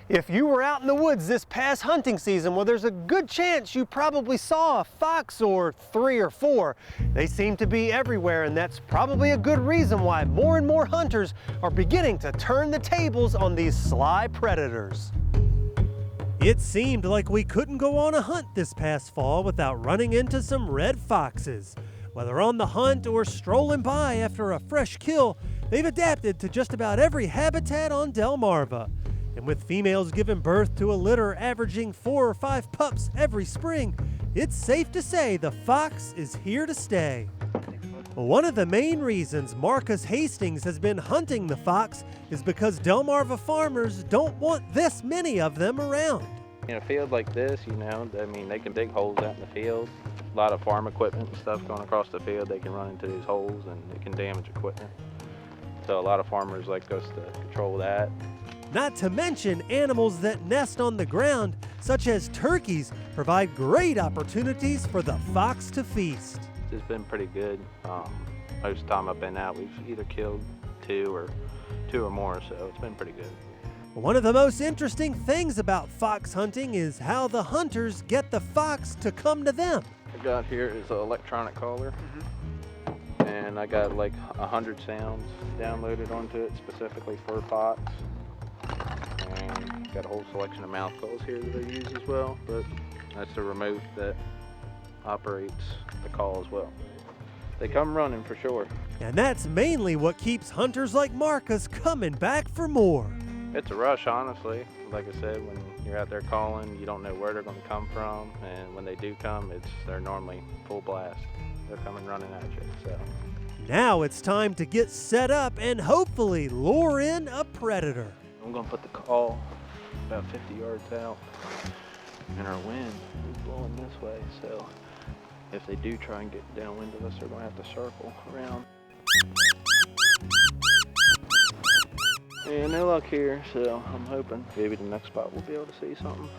If you were out in the woods this past hunting season, well, there's a good chance you probably saw a fox or 3 or 4. They seem to be everywhere, and that's probably a good reason why more and more hunters are beginning to turn the tables on these sly predators. It seemed like we couldn't go on a hunt this past fall without running into some red foxes. Whether on the hunt or strolling by after a fresh kill, they've adapted to just about every habitat on Delmarva. And with females giving birth to a litter averaging 4 or 5 pups every spring, it's safe to say the fox is here to stay. One of the main reasons Marcus Hastings has been hunting the fox is because Delmarva farmers don't want this many of them around. In a field like this, they can dig holes out in the field. A lot of farm equipment and stuff going across the field, they can run into these holes and it can damage equipment. So a lot of farmers like us to control that. Not to mention animals that nest on the ground, such as turkeys, provide great opportunities for the fox to feast. It's been pretty good. Most of the time I've been out, we've either killed 2 or more, so it's been pretty good. One of the most interesting things about fox hunting is how the hunters get the fox to come to them. What I got here is an electronic caller, and I got like 100 sounds downloaded onto it specifically for fox. And got a whole selection of mouth calls here that I use as well, but that's the remote that operates the call as well. They come running for sure. And that's mainly what keeps hunters like Marcus coming back for more. It's a rush, honestly. Like I said, when you're out there calling, you don't know where they're going to come from, and when they do come, they're normally full blast. They're coming running at you. So now it's time to get set up and hopefully lure in a predator. I'm going to put the call about 50 yards out, and our wind is blowing this way, so if they do try and get downwind of us, they're going to have to circle around. And no luck here, so I'm hoping maybe the next spot we'll be able to see something.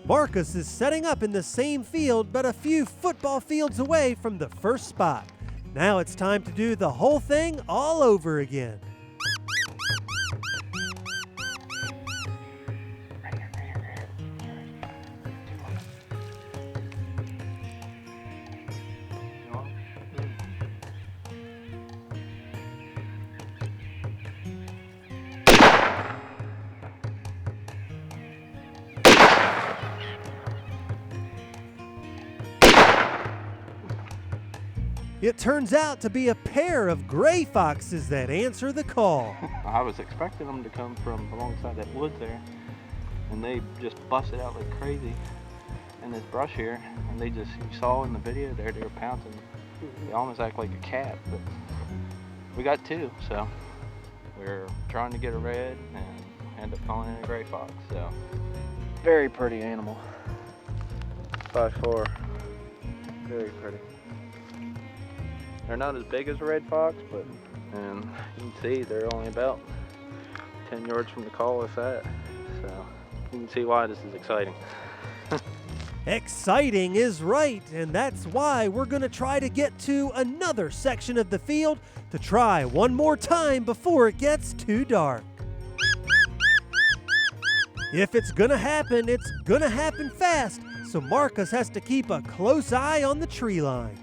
Marcus is setting up in the same field, but a few football fields away from the first spot. Now it's time to do the whole thing all over again. It turns out to be a pair of gray foxes that answer the call. I was expecting them to come from alongside that wood there, and they just busted out like crazy in this brush here, and you saw in the video there, they were pouncing. They almost act like a cat, but we got 2, so we're trying to get a red and end up calling in a gray fox. So very pretty animal, 5'4", very pretty. They're not as big as a red fox, but you can see they're only about 10 yards from the call if that. So you can see why this is exciting. Exciting is right, and that's why we're going to try to get to another section of the field to try one more time before it gets too dark. If it's going to happen, it's going to happen fast, so Marcus has to keep a close eye on the tree line.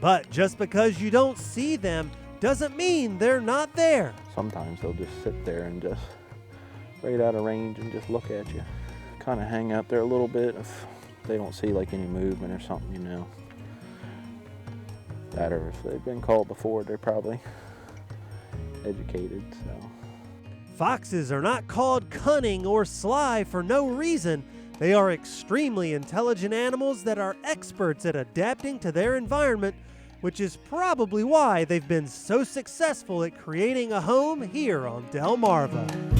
But just because you don't see them doesn't mean they're not there. Sometimes they'll just sit there and just right out of range and just look at you. Kind of hang out there a little bit if they don't see like any movement or something, That or if they've been called before, they're probably educated, so. Foxes are not called cunning or sly for no reason. They are extremely intelligent animals that are experts at adapting to their environment, which is probably why they've been so successful at creating a home here on Delmarva.